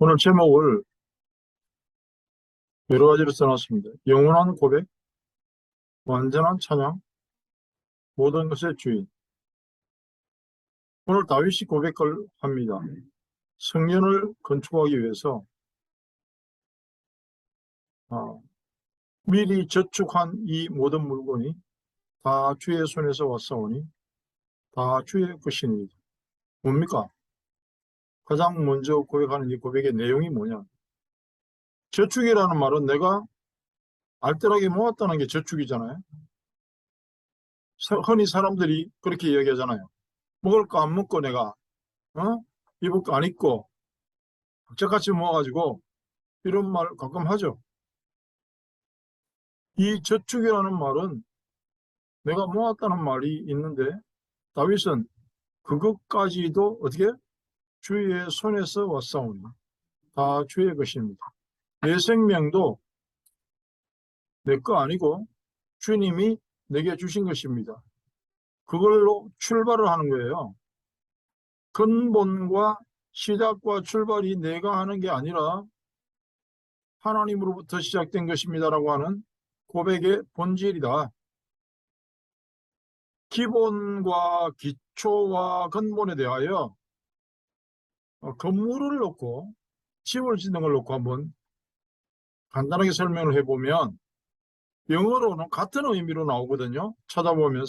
오늘 제목을 여러 가지로 써놨습니다. 영원한 고백, 완전한 찬양, 모든 것의 주인. 오늘 다윗이 고백을 합니다. 성전을 건축하기 위해서 미리 저축한 이 모든 물건이 다 주의 손에서 왔사오니 다 주의 것이니이다. 뭡니까? 가장 먼저 고백하는 이 고백의 내용이 뭐냐? 저축이라는 말은 내가 알뜰하게 모았다는 게 저축이잖아요. 흔히 사람들이 그렇게 이야기하잖아요. 먹을 거 안 먹고 내가 입을 거 안 입고 각자같이 모아가지고 이런 말 가끔 하죠. 이 저축이라는 말은 내가 모았다는 말이 있는데 다윗은 그것까지도 어떻게 주의 손에서 왔사오니 다 주의 것입니다. 내 생명도 내 거 아니고 주님이 내게 주신 것입니다. 그걸로 출발을 하는 거예요. 근본과 시작과 출발이 내가 하는 게 아니라 하나님으로부터 시작된 것입니다라고 하는 고백의 본질이다. 기본과 기초와 근본에 대하여 건물을 놓고 집을 짓는 걸 놓고 한번 간단하게 설명을 해보면 영어로는 같은 의미로 나오거든요. 찾아보면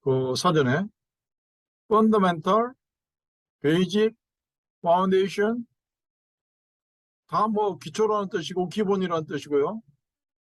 그 사전에 fundamental, basic, foundation 다 뭐 기초라는 뜻이고 기본이라는 뜻이고요.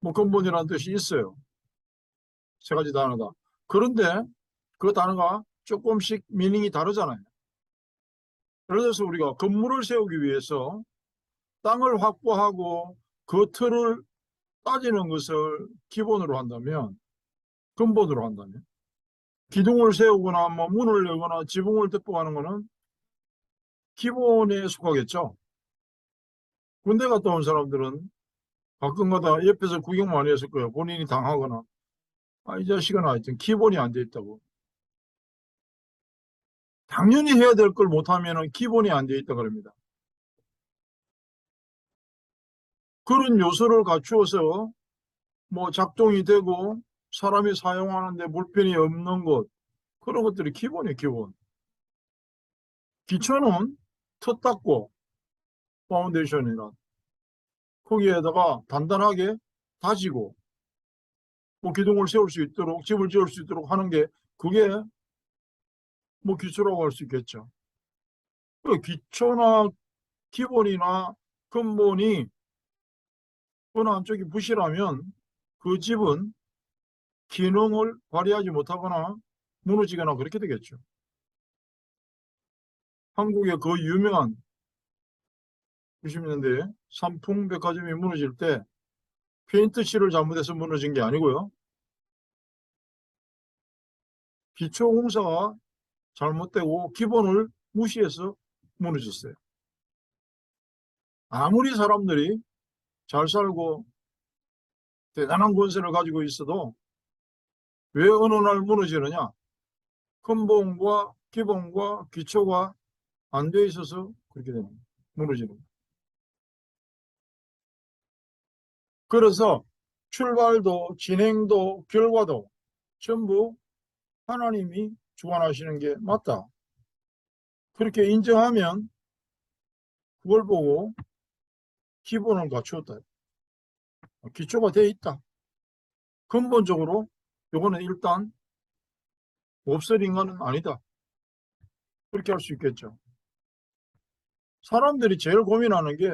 뭐 근본이라는 뜻이 있어요. 세 가지 단어다. 그런데 그 단어가 조금씩 미닝이 다르잖아요. 예를 들어서 우리가 건물을 세우기 위해서 땅을 확보하고 그 틀을 따지는 것을 기본으로 한다면, 근본으로 한다면, 기둥을 세우거나 뭐 문을 열거나 지붕을 덮어가는 것은 기본에 속하겠죠. 군대 갔다 온 사람들은 가끔가다 옆에서 구경 많이 했을 거예요. 본인이 당하거나 이 자식은 하여튼 기본이 안 돼 있다고. 당연히 해야 될 걸 못하면 기본이 안 돼 있다 그럽니다. 그런 요소를 갖추어서 뭐 작동이 되고 사람이 사용하는데 불편이 없는 것, 그런 것들이 기본이에요. 기본. 기초는 터 닦고 파운데이션이란 거기에다가 단단하게 다지고 뭐 기둥을 세울 수 있도록 집을 지을 수 있도록 하는 게 그게 뭐 기초라고 할 수 있겠죠. 그 기초나 기본이나 근본이 어느 한쪽이 부실하면 그 집은 기능을 발휘하지 못하거나 무너지거나 그렇게 되겠죠. 한국의 그 유명한 90년대 삼풍백화점이 무너질 때 페인트 칠을 잘못해서 무너진 게 아니고요. 기초 공사가 잘못되고 기본을 무시해서 무너졌어요. 아무리 사람들이 잘 살고 대단한 권세를 가지고 있어도 왜 어느 날 무너지느냐? 근본과 기본과 기초가 안 돼 있어서 그렇게 되는 거예요. 무너지는 거예요. 그래서 출발도 진행도 결과도 전부 하나님이 주관하시는 게 맞다. 그렇게 인정하면 그걸 보고 기본을 갖추었다. 기초가 돼 있다. 근본적으로 이거는 일단 없을 인간은 아니다. 그렇게 할 수 있겠죠. 사람들이 제일 고민하는 게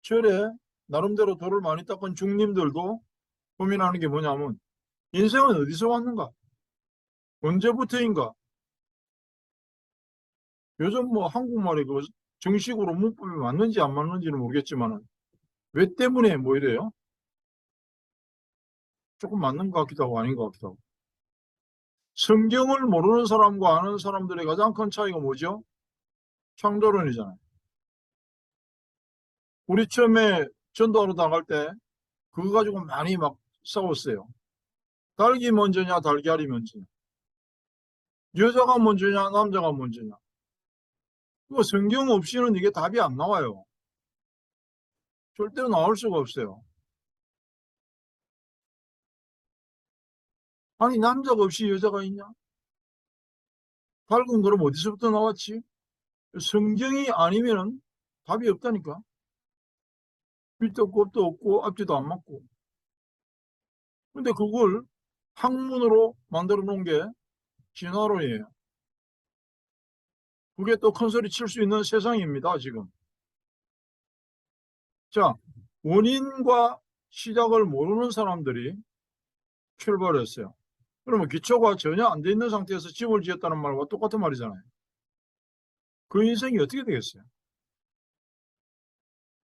절에 나름대로 돌을 많이 닦은 중님들도 고민하는 게 뭐냐면 인생은 어디서 왔는가? 언제부터인가? 요즘 뭐 한국말이 그 정식으로 문법이 맞는지 안 맞는지는 모르겠지만 왜 때문에 뭐 이래요? 조금 맞는 것 같기도 하고 아닌 것 같기도 하고. 성경을 모르는 사람과 아는 사람들의 가장 큰 차이가 뭐죠? 창조론이잖아요. 우리 처음에 전도하러 나갈 때 그거 가지고 많이 막 싸웠어요. 닭이 먼저냐 달걀이 먼저냐, 여자가 먼저냐 남자가 먼저냐. 그 성경 없이는 이게 답이 안 나와요. 절대로 나올 수가 없어요. 아니, 남자가 없이 여자가 있냐? 밝은 그럼 어디서부터 나왔지? 성경이 아니면은 답이 없다니까. 밑도 끝도 없고 앞뒤도 안 맞고. 근데 그걸 학문으로 만들어 놓은 게 진화론이에요. 그게 또 큰 소리 칠 수 있는 세상입니다, 지금. 자, 원인과 시작을 모르는 사람들이 출발했어요. 그러면 기초가 전혀 안 돼 있는 상태에서 집을 지었다는 말과 똑같은 말이잖아요. 그 인생이 어떻게 되겠어요?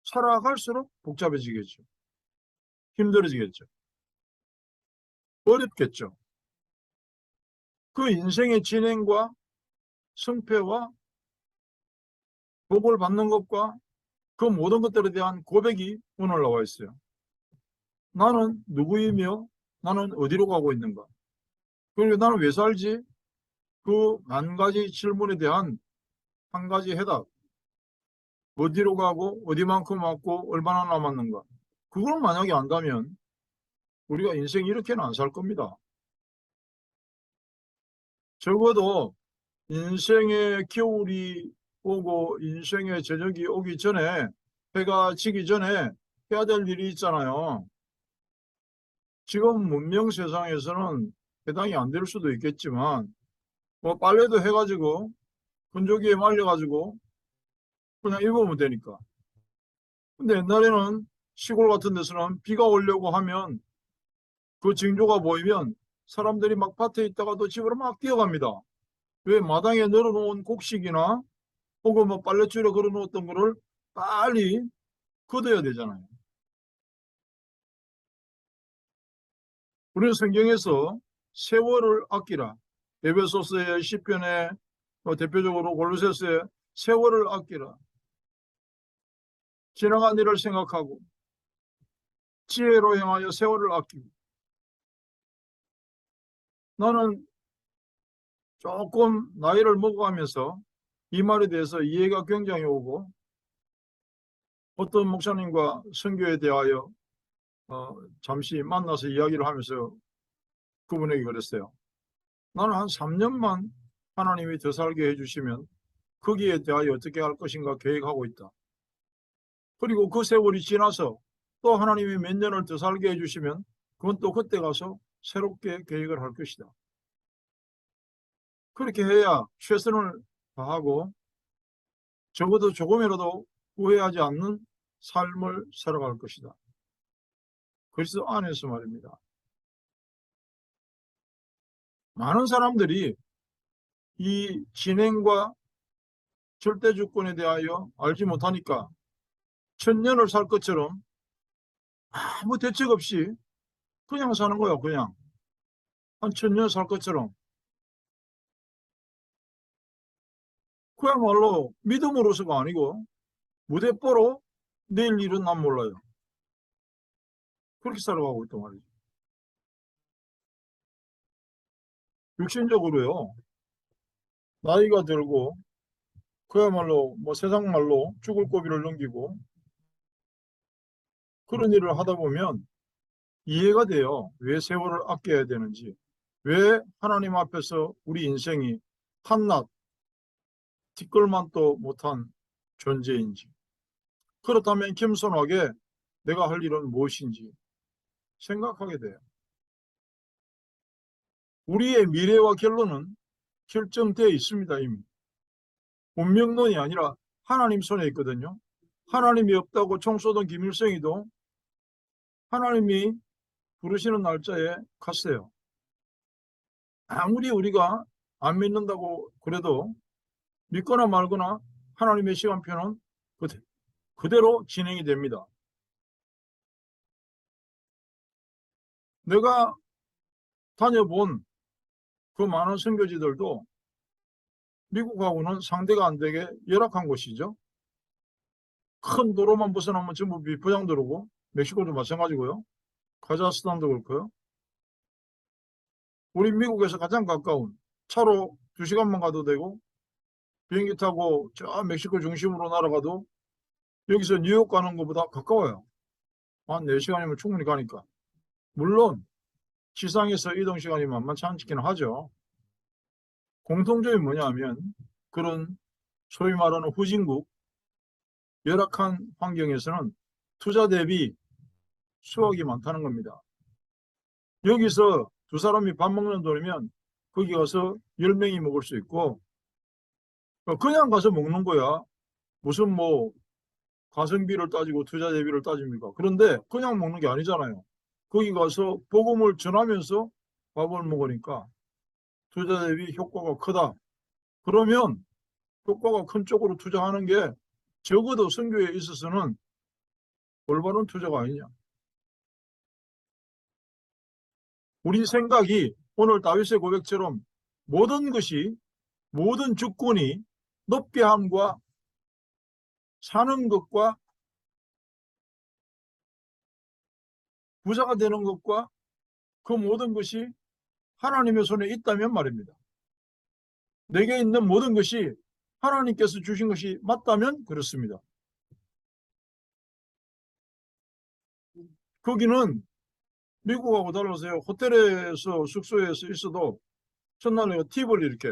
살아갈수록 복잡해지겠죠. 힘들어지겠죠. 어렵겠죠. 그 인생의 진행과 승패와 복을 받는 것과 그 모든 것들에 대한 고백이 오늘 나와 있어요. 나는 누구이며 나는 어디로 가고 있는가? 그리고 나는 왜 살지? 그 만 가지 질문에 대한 한 가지 해답. 어디로 가고 어디만큼 왔고 얼마나 남았는가? 그걸 만약에 안다면 우리가 인생 이렇게는 안 살 겁니다. 적어도 인생의 겨울이 오고 인생의 저녁이 오기 전에 해가 지기 전에 해야 될 일이 있잖아요. 지금 문명 세상에서는 해당이 안 될 수도 있겠지만 뭐 빨래도 해가지고 건조기에 말려가지고 그냥 입으면 되니까. 근데 옛날에는 시골 같은 데서는 비가 오려고 하면 그 징조가 보이면 사람들이 막 밭에 있다가도 집으로 막 뛰어갑니다. 왜? 마당에 널어놓은 곡식이나 혹은 뭐 빨래줄에 걸어놓았던 거를 빨리 걷어야 되잖아요. 우리는 성경에서 세월을 아끼라. 에베소서의 10편에 대표적으로 골로새서에 세월을 아끼라. 지나간 일을 생각하고 지혜로 행하여 세월을 아끼고. 나는 조금 나이를 먹어가면서 이 말에 대해서 이해가 굉장히 오고 어떤 목사님과 선교에 대하여 잠시 만나서 이야기를 하면서 그분에게 그랬어요. 나는 한 3년만 하나님이 더 살게 해주시면 거기에 대하여 어떻게 할 것인가 계획하고 있다. 그리고 그 세월이 지나서 또 하나님이 몇 년을 더 살게 해주시면 그건 또 그때 가서 새롭게 계획을 할 것이다. 그렇게 해야 최선을 다하고 적어도 조금이라도 후회하지 않는 삶을 살아갈 것이다. 그리스도 안에서 말입니다. 많은 사람들이 이 진행과 절대주권에 대하여 알지 못하니까 천년을 살 것처럼 아무 대책 없이 그냥 사는 거야. 그냥 한 천년 살 것처럼. 그야말로 믿음으로서가 아니고 무대뽀로 내일 일은 난 몰라요. 그렇게 살아가고 있단 말이죠. 육신적으로요. 나이가 들고 그야말로 뭐 세상 말로 죽을 고비를 넘기고 그런 일을 하다 보면 이해가 돼요. 왜 세월을 아껴야 되는지. 왜 하나님 앞에서 우리 인생이 한낱 티끌만도 못한 존재인지. 그렇다면 겸손하게 내가 할 일은 무엇인지 생각하게 돼요. 우리의 미래와 결론은 결정되어 있습니다, 이미. 운명론이 아니라 하나님 손에 있거든요. 하나님이 없다고 총 쏘던 김일성이도 하나님이 부르시는 날짜에 갔어요. 아무리 우리가 안 믿는다고 그래도 믿거나 말거나 하나님의 시간표는 그대로 진행이 됩니다. 내가 다녀본 그 많은 선교지들도 미국하고는 상대가 안 되게 열악한 곳이죠. 큰 도로만 벗어나면 전부 비포장도로고 멕시코도 마찬가지고요. 카자흐스탄도 그렇고요. 우리 미국에서 가장 가까운 차로 2시간만 가도 되고 비행기 타고 저 멕시코 중심으로 날아가도 여기서 뉴욕 가는 것보다 가까워요. 한 4시간이면 충분히 가니까. 물론 지상에서 이동 시간이 만만치 않기는 하죠. 공통점이 뭐냐면 그런 소위 말하는 후진국, 열악한 환경에서는 투자 대비 수확이 많다는 겁니다. 여기서 두 사람이 밥 먹는 돈이면 거기 가서 10명이 먹을 수 있고, 그냥 가서 먹는 거야. 무슨 뭐 가성비를 따지고 투자 대비를 따집니까? 그런데 그냥 먹는 게 아니잖아요. 거기 가서 복음을 전하면서 밥을 먹으니까 투자 대비 효과가 크다. 그러면 효과가 큰 쪽으로 투자하는 게 적어도 선교에 있어서는 올바른 투자가 아니냐. 우리 생각이 오늘 다윗의 고백처럼 모든 것이, 모든 주권이 높게 함과 사는 것과 부자가 되는 것과 그 모든 것이 하나님의 손에 있다면 말입니다. 내게 있는 모든 것이 하나님께서 주신 것이 맞다면 그렇습니다. 거기는 미국하고 달라서요. 호텔에서 숙소에서 있어도 첫날 내가 팁을 이렇게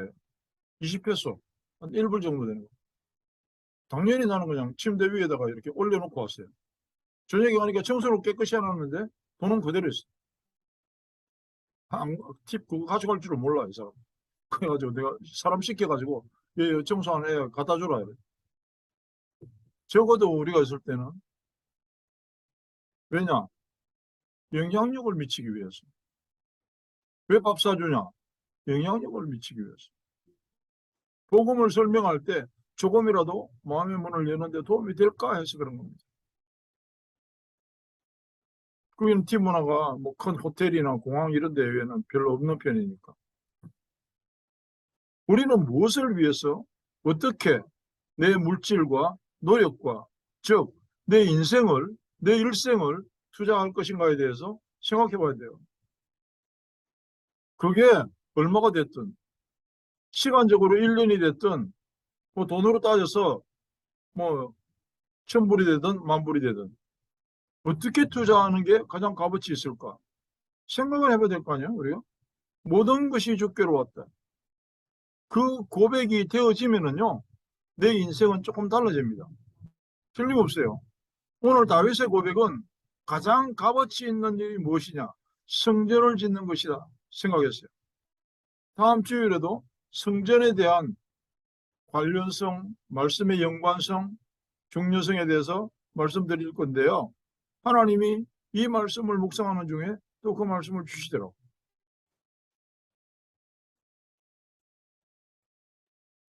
20페소, 한 1불 정도 되는 거. 당연히 나는 그냥 침대 위에다가 이렇게 올려놓고 왔어요. 저녁에 가니까 청소를 깨끗이 해놨는데 돈은 그대로 있어. 팁 그거 가져갈 줄을 몰라, 이 사람. 그래가지고 내가 사람 시켜가지고 얘 청소하는 애 갖다 주라 이래. 적어도 우리가 있을 때는, 왜냐? 영향력을 미치기 위해서. 왜 밥 사주냐? 영향력을 미치기 위해서. 복음을 설명할 때 조금이라도 마음의 문을 여는데 도움이 될까 해서 그런 겁니다. 거기는 팀 문화가 뭐 큰 호텔이나 공항 이런 데에는 별로 없는 편이니까. 우리는 무엇을 위해서 어떻게 내 물질과 노력과, 즉 내 인생을, 내 일생을 투자할 것인가에 대해서 생각해 봐야 돼요. 그게 얼마가 됐든, 시간적으로 1년이 됐든, 뭐 돈으로 따져서 뭐 1000불이 되든 만불이 되든 어떻게 투자하는 게 가장 값어치 있을까 생각을 해봐야 될 거 아니에요, 우리가. 모든 것이 주께로 왔다. 그 고백이 되어지면은요, 내 인생은 조금 달라집니다. 틀림없어요. 오늘 다윗의 고백은 가장 값어치 있는 일이 무엇이냐? 성전을 짓는 것이다 생각했어요. 다음 주일에도 성전에 대한 관련성, 말씀의 연관성, 중요성에 대해서 말씀드릴 건데요. 하나님이 이 말씀을 묵상하는 중에 또 그 말씀을 주시더라고요.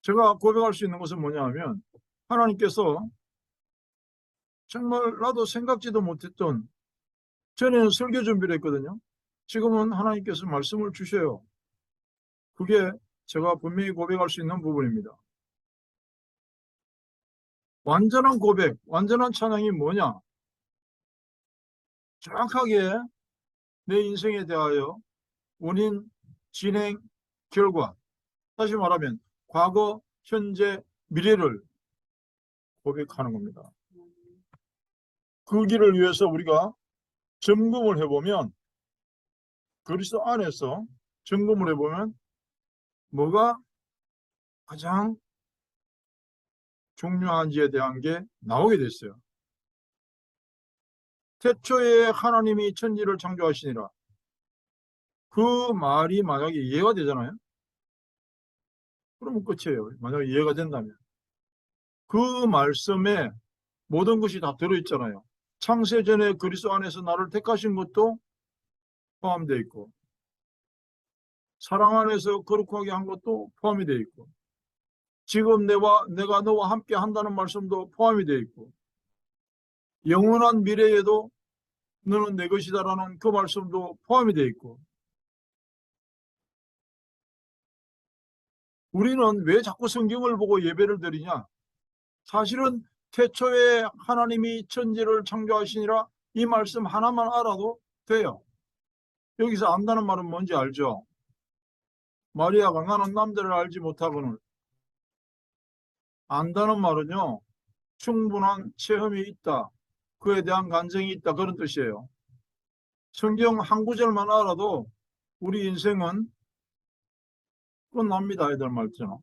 제가 고백할 수 있는 것은 뭐냐 하면, 하나님께서 정말 나도 생각지도 못했던, 전에는 설교 준비를 했거든요. 지금은 하나님께서 말씀을 주셔요. 그게 제가 분명히 고백할 수 있는 부분입니다. 완전한 고백, 완전한 찬양이 뭐냐? 정확하게 내 인생에 대하여 원인, 진행, 결과, 다시 말하면 과거, 현재, 미래를 고백하는 겁니다. 그 길을 위해서 우리가 점검을 해보면, 그리스도 안에서 점검을 해보면 뭐가 가장 중요한지에 대한 게 나오게 됐어요. 태초에 하나님이 천지를 창조하시니라. 그 말이 만약에 이해가 되잖아요. 그러면 끝이에요. 만약에 이해가 된다면. 그 말씀에 모든 것이 다 들어있잖아요. 창세전에 그리스도 안에서 나를 택하신 것도 포함되어 있고, 사랑 안에서 거룩하게 한 것도 포함이 되어 있고, 지금 내가 너와 함께 한다는 말씀도 포함이 되어 있고, 영원한 미래에도 너는 내 것이다라는 그 말씀도 포함이 되어 있고, 우리는 왜 자꾸 성경을 보고 예배를 드리냐? 사실은 태초에 하나님이 천지를 창조하시니라 이 말씀 하나만 알아도 돼요. 여기서 안다는 말은 뭔지 알죠? 마리아가 나는 남자를 알지 못하거늘. 안다는 말은요, 충분한 체험이 있다. 그에 대한 간증이 있다. 그런 뜻이에요. 성경 한 구절만 알아도 우리 인생은 끝납니다. 애들 말처럼.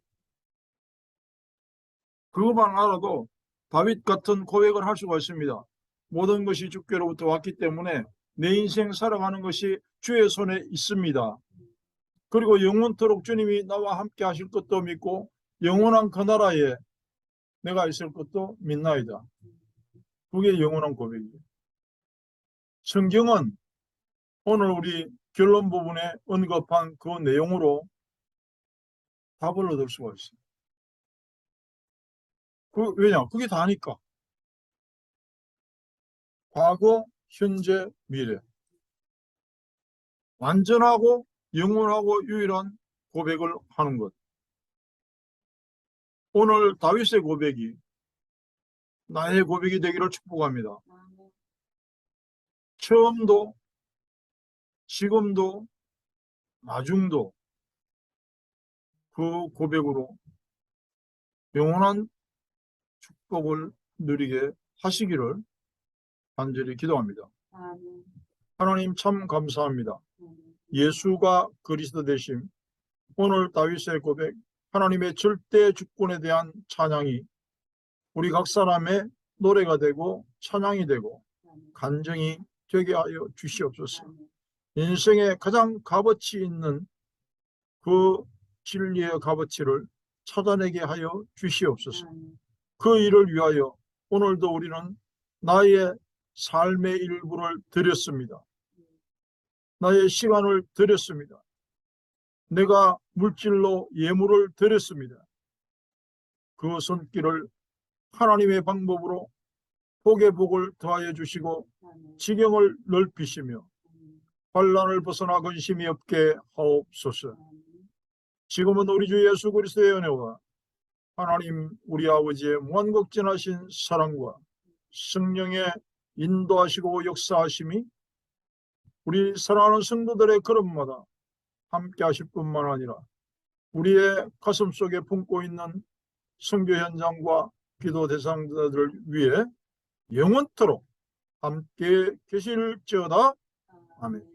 그것만 알아도 다윗 같은 고백을 할 수가 있습니다. 모든 것이 주께로부터 왔기 때문에 내 인생 살아가는 것이 주의 손에 있습니다. 그리고 영원토록 주님이 나와 함께 하실 것도 믿고 영원한 그 나라에 내가 있을 것도 믿나이다. 그게 영원한 고백이에요. 성경은 오늘 우리 결론 부분에 언급한 그 내용으로 답을 얻을 수가 있어요. 왜냐? 그게 다니까. 과거, 현재, 미래. 완전하고 영원하고 유일한 고백을 하는 것. 오늘 다윗의 고백이 나의 고백이 되기를 축복합니다. 처음도, 지금도, 나중도 그 고백으로 영원한 축복을 누리게 하시기를 간절히 기도합니다. 하나님 참 감사합니다. 예수가 그리스도 되심, 오늘 다윗의 고백, 하나님의 절대 주권에 대한 찬양이 우리 각 사람의 노래가 되고 찬양이 되고 간증이 되게 하여 주시옵소서. 인생에 가장 값어치 있는 그 진리의 값어치를 찾아내게 하여 주시옵소서. 그 일을 위하여 오늘도 우리는 나의 삶의 일부를 드렸습니다. 나의 시간을 드렸습니다. 내가 물질로 예물을 드렸습니다. 그 손길을 하나님의 방법으로 복의 복을 더하여 주시고 지경을 넓히시며 환난을 벗어나 근심이 없게 하옵소서. 지금은 우리 주 예수 그리스도의 은혜와 하나님 우리 아버지의 무한극진하신 사랑과 성령의 인도하시고 역사하심이 우리 사랑하는 성도들의 걸음마다 함께 하실 뿐만 아니라 우리의 가슴 속에 품고 있는 선교 현장과 기도 대상자들을 위해 영원토록 함께 계실지어다. 아멘.